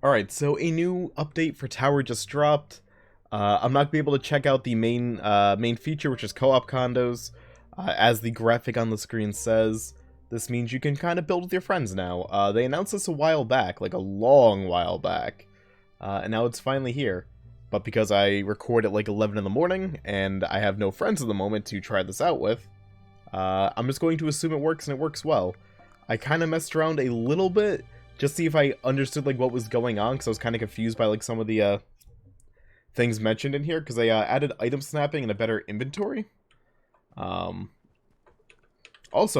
Alright, so a new update for Tower just dropped. I'm not going to be able to check out the main feature, which is co-op condos. As the graphic on the screen says, this means you can kind of build with your friends now. They announced this a while back, like a long while back. And now it's finally here. But because I record at like 11 in the morning, and I have no friends at the moment to try this out with, I'm just going to assume it works, and it works well. I kind of messed around a little bit, just see if I understood like what was going on, because I was kind of confused by like some of the things mentioned in here, because they added item snapping and a better inventory. Also,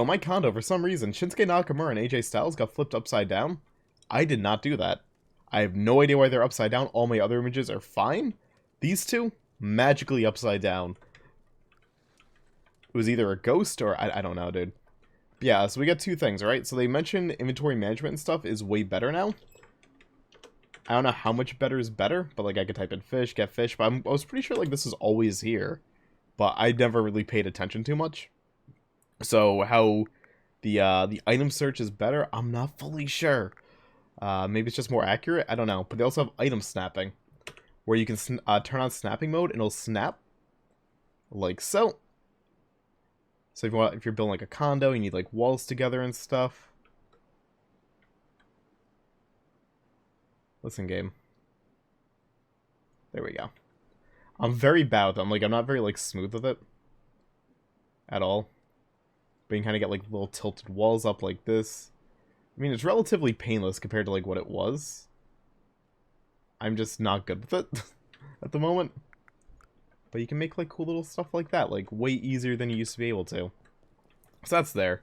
my condo, for some reason, Shinsuke Nakamura and AJ Styles got flipped upside down. I did not do that. I have no idea why they're upside down. All my other images are fine. These two, magically upside down. It was either a ghost or I don't know, dude. Yeah, so we got two things, right? So they mentioned inventory management and stuff is way better now. I don't know how much better is better, but like I could type in fish, get fish, but I was pretty sure like this is always here. But I never really paid attention too much. So how the item search is better, I'm not fully sure. Maybe it's just more accurate, I don't know. But they also have item snapping, where you can turn on snapping mode and it'll snap like so. So if you're building like a condo, you need like walls together and stuff. Listen, game. There we go. I'm very bad with them. Like, I'm not very like smooth with it at all. But you can kind of get like little tilted walls up like this. I mean, it's relatively painless compared to like what it was. I'm just not good with it at the moment. But you can make like cool little stuff like that, like way easier than you used to be able to. So that's there.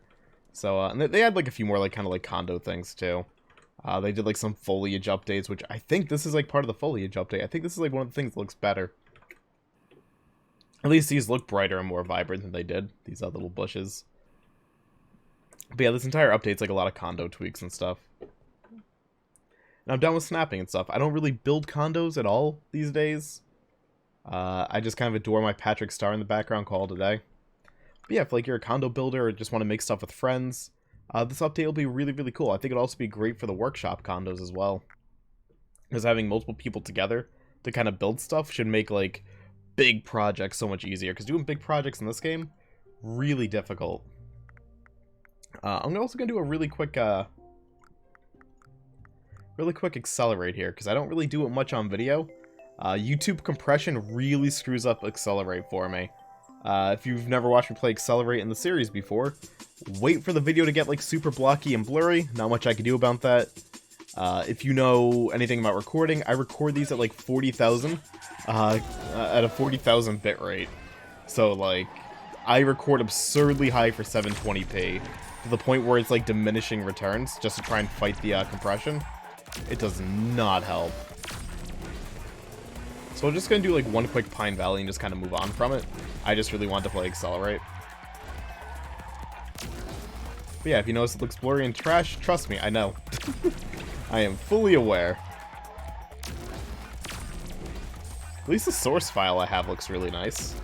So and they had like a few more like kind of like condo things too. They did like some foliage updates, which I think this is like part of the foliage update. I think this is like one of the things that looks better. At least these look brighter and more vibrant than they did, these little bushes. But yeah, this entire update's like a lot of condo tweaks and stuff. And I'm done with snapping and stuff. I don't really build condos at all these days. I just kind of adore my Patrick Star in the background, call it a day. But yeah, if like you're a condo builder or just want to make stuff with friends, this update will be really, really cool. I think it'll also be great for the workshop condos as well. Because having multiple people together to kind of build stuff should make like big projects so much easier. Because doing big projects in this game, really difficult. I'm also going to do a really quick accelerate here, because I don't really do it much on video. YouTube compression really screws up Accelerate for me. If you've never watched me play Accelerate in the series before, wait for the video to get like super blocky and blurry. Not much I can do about that. If you know anything about recording, I record these at like 40,000, at a 40,000 bit rate. So like, I record absurdly high for 720p, to the point where it's like diminishing returns, just to try and fight the compression. It does not help. So I'm just going to do like one quick Pine Valley and just kind of move on from it. I just really want to play Accelerate. But yeah, if you notice it looks blurry and trash, trust me, I know. I am fully aware. At least the source file I have looks really nice.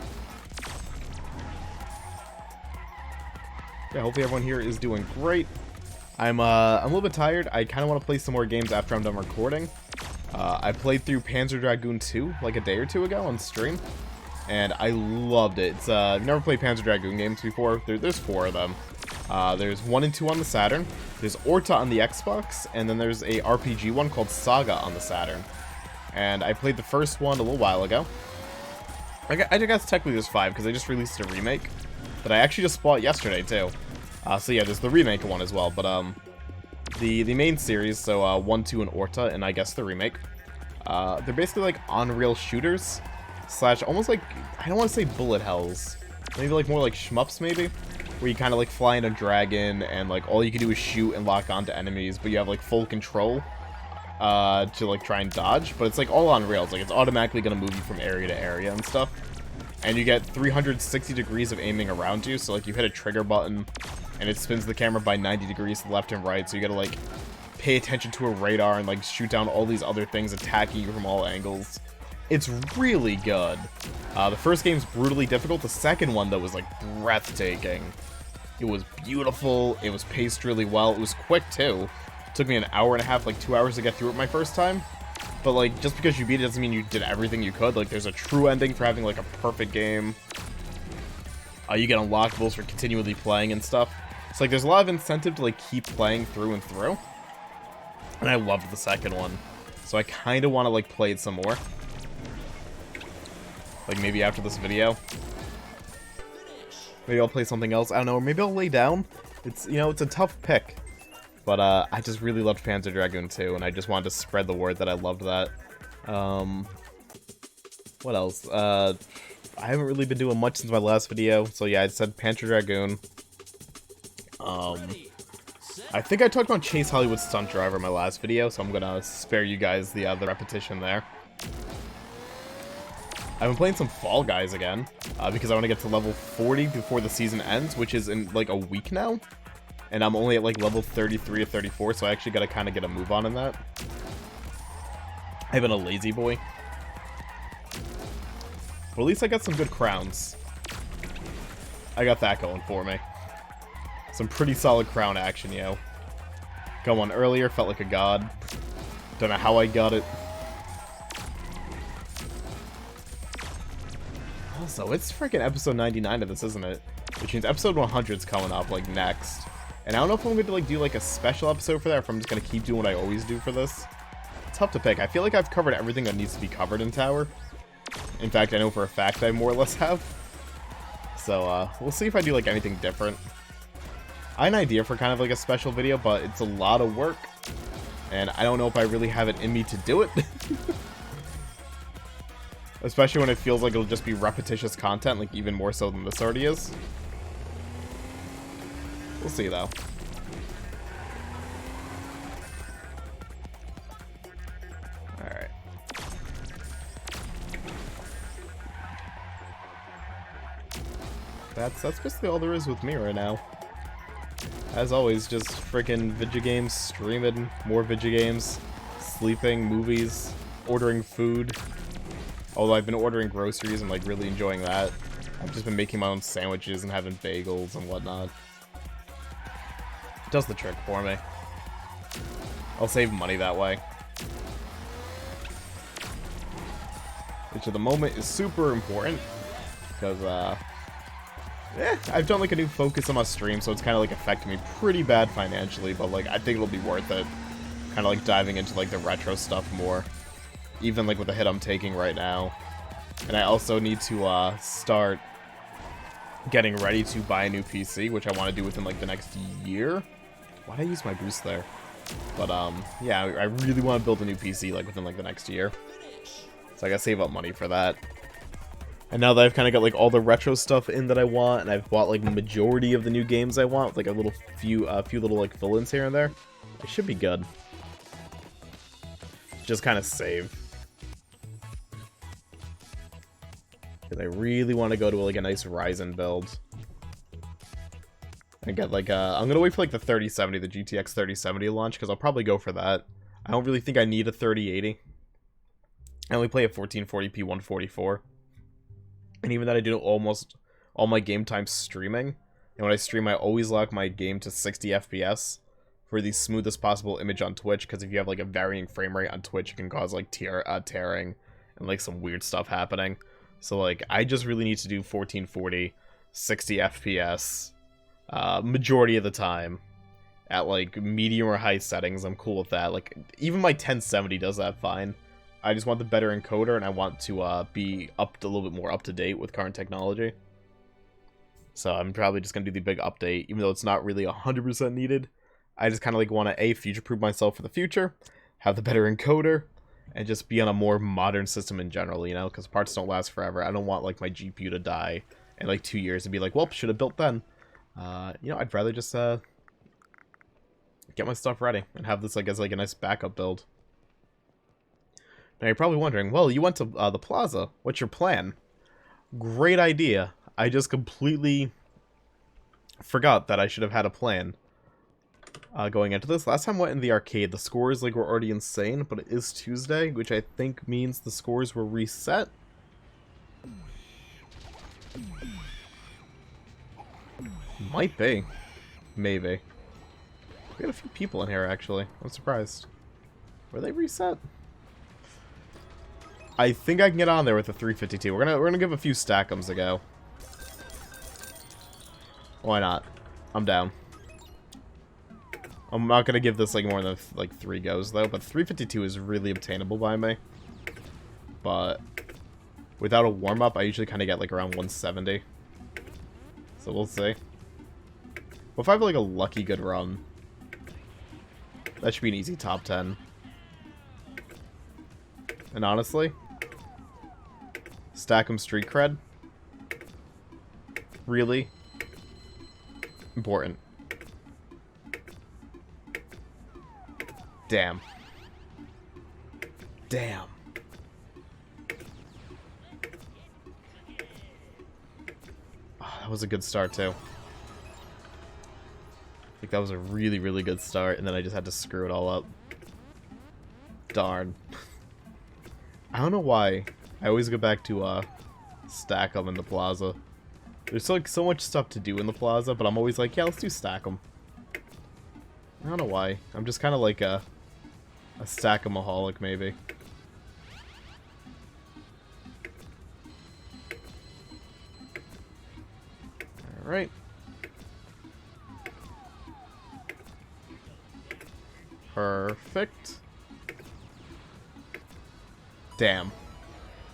Yeah, hopefully everyone here is doing great. I'm a little bit tired. I kind of want to play some more games after I'm done recording. I played through Panzer Dragoon 2 like a day or two ago on stream, and I loved it. It's, I've never played Panzer Dragoon games before. There's 4 of them. There's 1 and 2 on the Saturn, there's Orta on the Xbox, and then there's a RPG one called Saga on the Saturn. And I played the first one a little while ago. I guess technically there's 5, because they just released a remake that I actually just bought yesterday, too. So yeah, there's the remake one as well, but the main series, so 1, 2, and Orta, and I guess the remake, they're basically like on-rail shooters, slash almost like, I don't want to say bullet hells, maybe like more like shmups maybe, where you kind of like fly in a dragon, and like all you can do is shoot and lock onto enemies, but you have like full control to like try and dodge, but it's like all on rails, like it's automatically going to move you from area to area and stuff, and you get 360 degrees of aiming around you, so like you hit a trigger button, and it spins the camera by 90 degrees to left and right, so you gotta, like, pay attention to a radar and, like, shoot down all these other things attacking you from all angles. It's really good. The first game's brutally difficult. The second one, though, was, like, breathtaking. It was beautiful. It was paced really well. It was quick, too. took me an hour and a half, like 2 hours to get through it my first time. But, like, just because you beat it doesn't mean you did everything you could. Like, there's a true ending for having, like, a perfect game. You get unlockables for continually playing and stuff. So, like, there's a lot of incentive to, like, keep playing through and through. And I loved the second one. So I kind of want to, like, play it some more. Like, maybe after this video. Maybe I'll play something else. I don't know. Or maybe I'll lay down. It's, you know, it's a tough pick. But, I just really loved Panzer Dragoon 2, and I just wanted to spread the word that I loved that. What else? I haven't really been doing much since my last video, so yeah, I said Panzer Dragoon. I think I talked about Chase Hollywood Stunt Driver in my last video, so I'm gonna spare you guys the repetition there. I've been playing some Fall Guys again, because I want to get to level 40 before the season ends, which is in, like, a week now. And I'm only at, like, level 33 or 34, so I actually gotta kind of get a move on in that. I've been a lazy boy. But at least I got some good crowns. I got that going for me. Some pretty solid crown action, yo. Got one earlier, felt like a god. Don't know how I got it. Also, it's freaking episode 99 of this, isn't it? Which means episode 100's coming up, like, next. And I don't know if I'm going to, like, do, like, a special episode for that, or if I'm just going to keep doing what I always do for this. It's tough to pick. I feel like I've covered everything that needs to be covered in Tower. In fact, I know for a fact I more or less have. So, we'll see if I do, like, anything different. I had an idea for kind of, like, a special video, but it's a lot of work. And I don't know if I really have it in me to do it. Especially when it feels like it'll just be repetitious content, like, even more so than this already is. We'll see, though. Alright. That's basically all there is with me right now. As always, just freaking video games, streaming, more video games, sleeping, movies, ordering food. Although I've been ordering groceries and, like, really enjoying that. I've just been making my own sandwiches and having bagels and whatnot. It does the trick for me. I'll save money that way. Which at the moment is super important. Because, I've done, like, a new focus on my stream, so it's kind of, like, affecting me pretty bad financially, but, like, I think it'll be worth it. Kind of, like, diving into, like, the retro stuff more. Even, like, with the hit I'm taking right now. And I also need to, start getting ready to buy a new PC, which I want to do within, like, the next year. Why did I use my boost there? But, yeah, I really want to build a new PC, like, within, like, the next year. So I gotta save up money for that. And now that I've kind of got, like, all the retro stuff in that I want, and I've bought, like, the majority of the new games I want, with, like, a few little, like, fill-ins here and there, it should be good. Just kind of save. Because I really want to go to, like, a nice Ryzen build. And get, like, I'm gonna wait for, like, the 3070, the GTX 3070 launch, because I'll probably go for that. I don't really think I need a 3080. I only play at 1440p 144. And even that I do almost all my game time streaming. And when I stream, I always lock my game to 60 FPS for the smoothest possible image on Twitch, because if you have, like, a varying frame rate on Twitch, it can cause, like, tearing and, like, some weird stuff happening. So, like, I just really need to do 1440, 60 FPS, majority of the time, at, like, medium or high settings. I'm cool with that. Like, even my 1070 does that fine. I just want the better encoder, and I want to be a little bit more up-to-date with current technology. So I'm probably just going to do the big update, even though it's not really 100% needed. I just kind of, like, want to, A, future-proof myself for the future, have the better encoder, and just be on a more modern system in general, you know? Because parts don't last forever. I don't want, like, my GPU to die in, like, 2 years and be like, well, should have built then. You know, I'd rather just get my stuff ready and have this, like, as, like, a nice backup build. Now you're probably wondering, well, you went to the Plaza. What's your plan? Great idea. I just completely forgot that I should have had a plan going into this. Last time I went in the arcade, the scores, like, were already insane, but it is Tuesday, which I think means the scores were reset. Might be. Maybe. We got a few people in here, actually. I'm surprised. Were they reset? I think I can get on there with the 352. We're gonna give a few stackums a go. Why not? I'm down. I'm not gonna give this like more than like 3 goes though, but 352 is really obtainable by me. But without a warm-up, I usually kind of get like around 170. So we'll see. Well, if I have like a lucky good run, that should be an easy top 10. And honestly, stack 'em street cred. Really important. Damn. Damn. Oh, that was a good start too. I think that was a really, really good start, and then I just had to screw it all up. Darn. I don't know why. I always go back to stack them in the Plaza. There's like so much stuff to do in the Plaza, but I'm always like, yeah, let's do stack them. I don't know why. I'm just kind of like a stack-a-maholic, maybe. Alright. Perfect. Damn.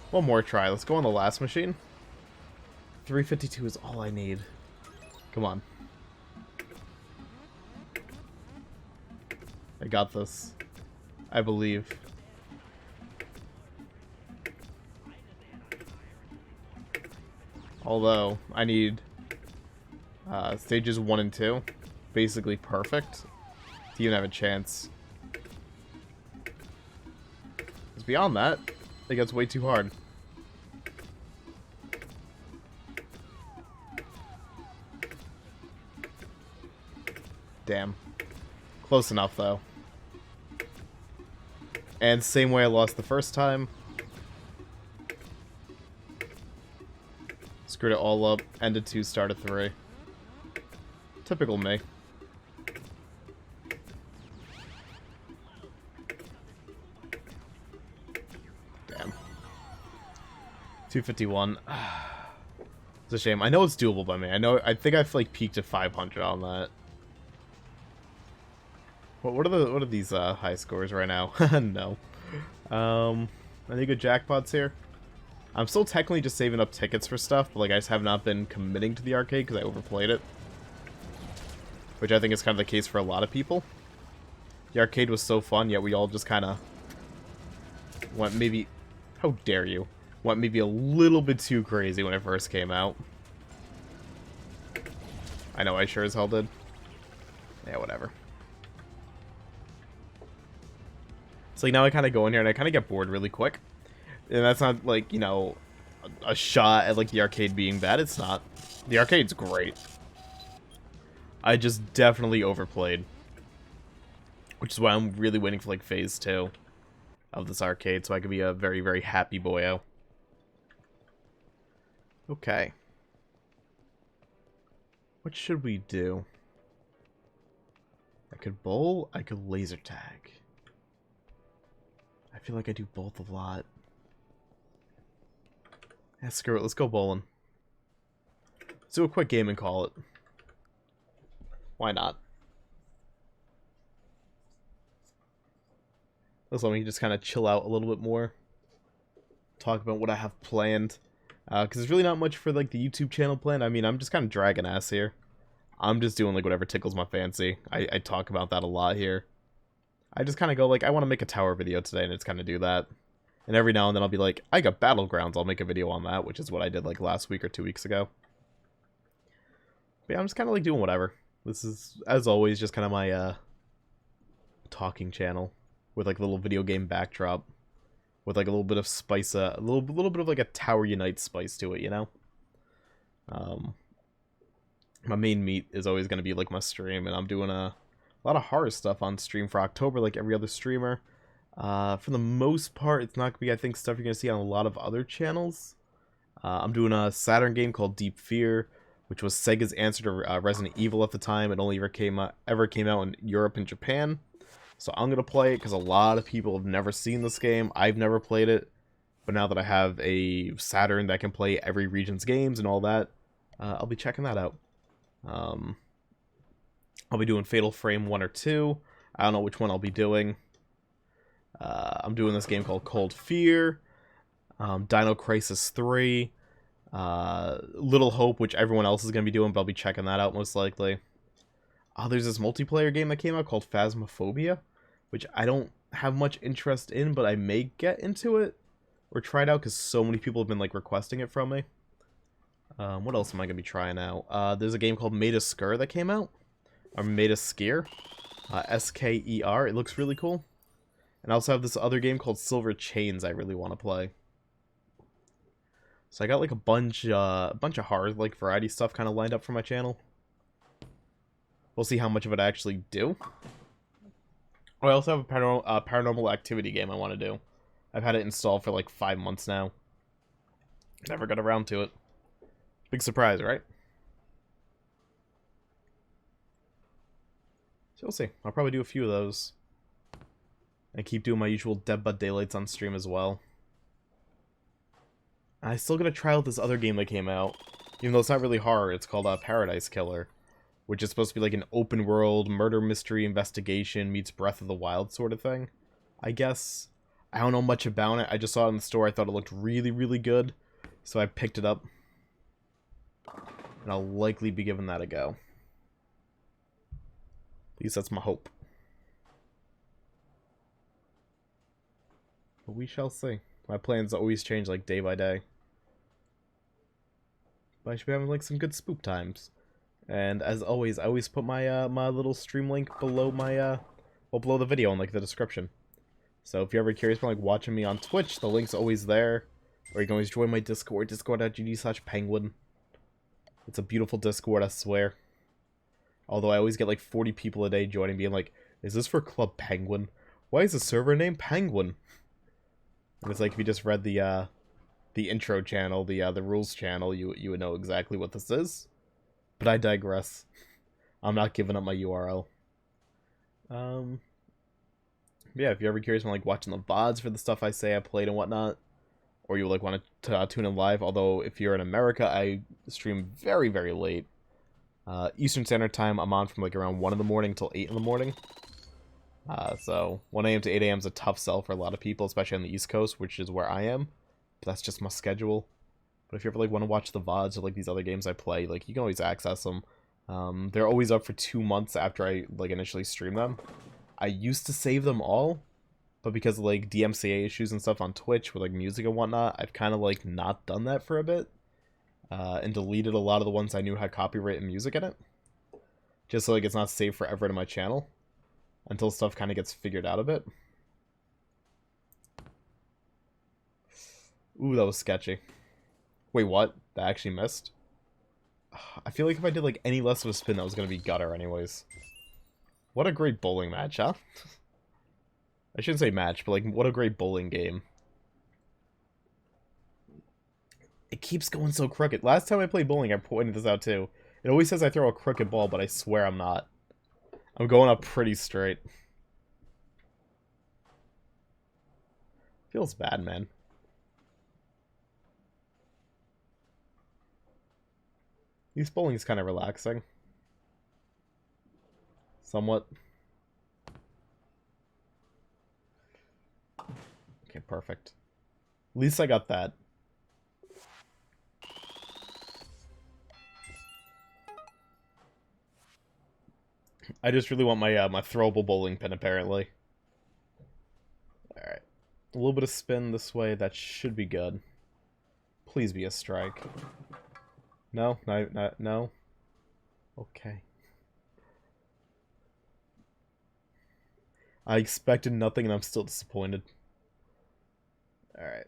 One more try. Let's go on the last machine. 352 is all I need. Come on. I got this. I believe. Although, I need stages 1 and 2. Basically perfect to even have a chance. Because beyond that, it gets way too hard. Damn. Close enough, though. And same way I lost the first time. Screwed it all up. Ended 2, started 3. Typical me. Damn. 251. It's a shame. I know it's doable by me. I think I've like peaked at 500 on that. What are these high scores right now? No. Any good jackpots here? I'm still technically just saving up tickets for stuff, but like I just have not been committing to the arcade because I overplayed it. Which I think is kind of the case for a lot of people. The arcade was so fun, yet we all just kind of went maybe... How dare you? Went maybe a little bit too crazy when it first came out. I know I sure as hell did. Yeah, whatever. So like now I kind of go in here and I kind of get bored really quick. And that's not like, you know, a shot at like the arcade being bad. It's not. The arcade's great. I just definitely overplayed. Which is why I'm really waiting for like phase 2 of this arcade so I can be a very, very happy boyo. Okay. What should we do? I could bowl, I could laser tag. I feel like I do both a lot. Yeah, screw it, let's go bowling. Let's do a quick game and call it. Why not? Let's let me just kind of chill out a little bit more. Talk about what I have planned. Because there's really not much for like the YouTube channel planned. I mean, I'm just kind of dragging ass here. I'm just doing like whatever tickles my fancy. I talk about that a lot here. I just kind of go like, I want to make a tower video today, and it's kind of do that. And every now and then I'll be like, I got Battlegrounds, I'll make a video on that, which is what I did like last week or 2 weeks ago. But yeah, I'm just kind of like doing whatever. This is, as always, just kind of my talking channel with like a little video game backdrop with like a little bit of spice, a little bit of like a Tower Unite spice to it, you know. My main meat is always going to be like my stream, and I'm doing a lot of horror stuff on stream for October, like every other streamer. For the most part, it's not going to be, I think, stuff you're going to see on a lot of other channels. I'm doing a Saturn game called Deep Fear. which was Sega's answer to Resident Evil at the time. It only ever came out in Europe and Japan. So I'm going to play it because a lot of people have never seen this game. I've never played it. But now that I have a Saturn that can play every region's games and all that, I'll be checking that out. I'll be doing Fatal Frame 1 or 2. I don't know which one I'll be doing. I'm doing this game called Cold Fear, Dino Crisis 3, Little Hope, which everyone else is going to be doing, but I'll be checking that out most likely. There's this multiplayer game that came out called Phasmophobia, which I don't have much interest in, but I may get into it or try it out because so many people have been like requesting it from me. What else am I going to be trying out? There's a game called Made of Sker that came out. Or Made of Skier. S-K-E-R. It looks really cool. And I also have this other game called Silver Chains I really want to play. So I got like a bunch of hard like variety stuff kind of lined up for my channel. We'll see how much of it I actually do. I also have a paranormal activity game I want to do. I've had it installed for like 5 months now. Never got around to it. Big surprise, right? So we'll see. I'll probably do a few of those. And keep doing my usual Dead by Daylights on stream as well. I still gotta try out this other game that came out. Even though it's not really horror, it's called Paradise Killer. Which is supposed to be like an open world murder mystery investigation meets Breath of the Wild sort of thing. I guess. I don't know much about it. I just saw it in the store. I thought it looked really, really good. So I picked it up. And I'll likely be giving that a go. At least that's my hope. But we shall see. My plans always change like day by day. But I should be having like some good spook times. And as always, I always put my my little stream link below my well, below the video in like the description. So if you're ever curious about like watching me on Twitch, the link's always there. Or you can always join my Discord, discord.gg/penguin. It's a beautiful Discord, I swear. Although I always get like 40 people a day joining, being like, is this for Club Penguin? Why is the server named Penguin? And it's like if you just read the intro channel, the rules channel, you would know exactly what this is. But I digress. I'm not giving up my URL. Yeah, if you're ever curious about like watching the VODs for the stuff I say I played and whatnot, or you like want to tune in live, although if you're in America, I stream very, very late. Eastern Standard Time, I'm on from like around 1 in the morning till 8 in the morning. So 1 a.m. to 8 a.m. is a tough sell for a lot of people, especially on the East Coast, which is where I am. But that's just my schedule. But if you ever like want to watch the VODs or like these other games I play, like you can always access them. They're always up for 2 months after I like initially stream them. I used to save them all, but because of like DMCA issues and stuff on Twitch with like music and whatnot, I've kind of like not done that for a bit. And deleted a lot of the ones I knew had copyrighted music in it. Just so like it's not saved forever to my channel. Until stuff kind of gets figured out a bit. Ooh, that was sketchy. Wait, what? That actually missed? I feel like if I did like any less of a spin, that was going to be gutter anyways. What a great bowling match, huh? I shouldn't say match, but like what a great bowling game. It keeps going so crooked. Last time I played bowling, I pointed this out too. It always says I throw a crooked ball, but I swear I'm not. I'm going up pretty straight. Feels bad, man. This bowling is kind of relaxing. Somewhat. Okay, perfect. At least I got that. I just really want my my throwable bowling pin, apparently. Alright. A little bit of spin this way, that should be good. Please be a strike. No? No? Okay. I expected nothing and I'm still disappointed. Alright.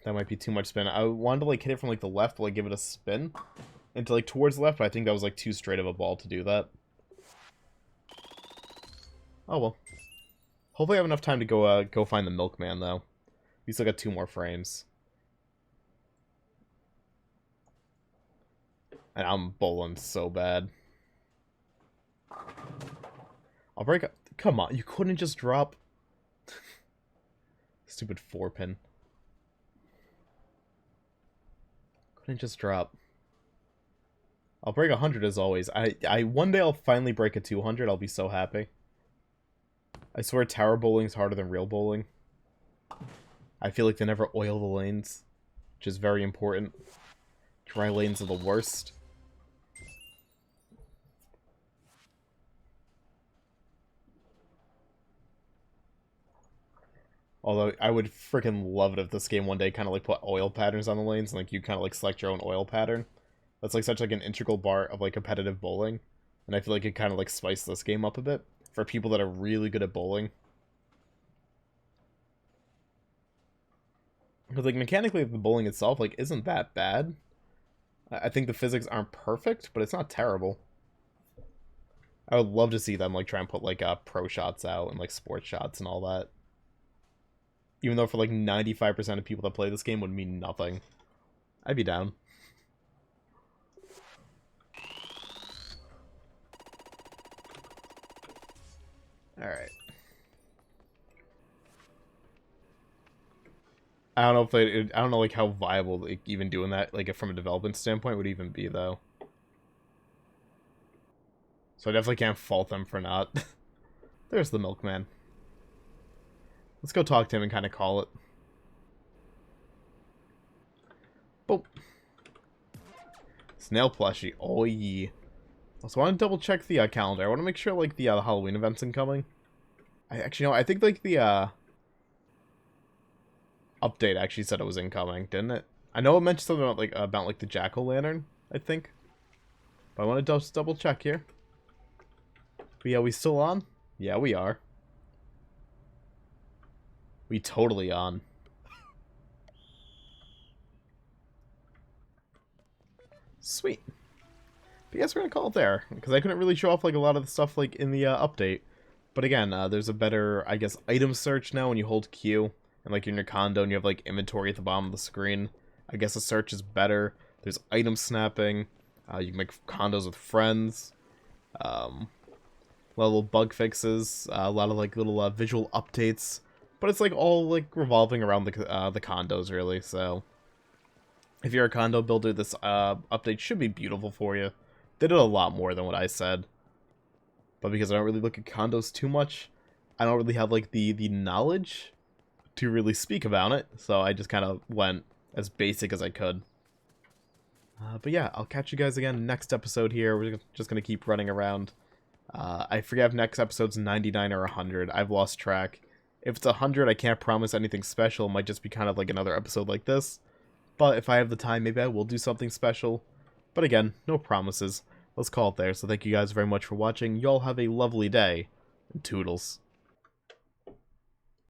That might be too much spin. I wanted to like hit it from like the left, but like give it a spin into like towards the left, but I think that was like too straight of a ball to do that. Oh well. Hopefully I have enough time to go find the milkman though. We still got 2 more frames. And I'm bowling so bad. I'll break up. Come on, you couldn't just drop. Stupid 4-pin. Couldn't just drop. I'll break 100 as always. One day I'll finally break a 200. I'll be so happy. I swear tower bowling's harder than real bowling. I feel like they never oil the lanes, which is very important. Dry lanes are the worst. Although, I would freaking love it if this game one day kind of like put oil patterns on the lanes, and like you kind of like select your own oil pattern. That's like such like an integral part of like competitive bowling. And I feel like it kind of like spiced this game up a bit for people that are really good at bowling. Because like mechanically the bowling itself like isn't that bad. I think the physics aren't perfect, but it's not terrible. I would love to see them like try and put like pro shots out and like sports shots and all that. Even though for like 95% of people that play this game would mean nothing. I'd be down. Alright. I don't know if I don't know like how viable like, even doing that like from a development standpoint would even be though. So I definitely can't fault them for not. There's the milkman. Let's go talk to him and kind of call it. Boop. Snail plushie. Oh yeah. Also, I want to double check the calendar. I want to make sure like the Halloween event's incoming. I actually know. I think like the update actually said it was incoming, didn't it? I know it mentioned something about like the jack-o'-lantern, I think. But I want to just double check here. But yeah, we still on? Yeah, we are. We totally on. Sweet. But yes, we're gonna call it there, because I couldn't really show off like a lot of the stuff like in the update. But again, there's a better, I guess, item search now when you hold Q, and like you're in your condo and you have like inventory at the bottom of the screen. I guess the search is better. There's item snapping. You can make condos with friends. A lot of little bug fixes. A lot of like little visual updates. But it's like all like revolving around the condos really. So if you're a condo builder, this update should be beautiful for you. They did a lot more than what I said. But because I don't really look at condos too much, I don't really have like the knowledge to really speak about it. So I just kind of went as basic as I could. But yeah, I'll catch you guys again next episode here. We're just going to keep running around. I forget if next episode's 99 or 100. I've lost track. If it's 100, I can't promise anything special. It might just be kind of like another episode like this. But if I have the time, maybe I will do something special. But again, no promises. Let's call it there. So thank you guys very much for watching. Y'all have a lovely day. And toodles.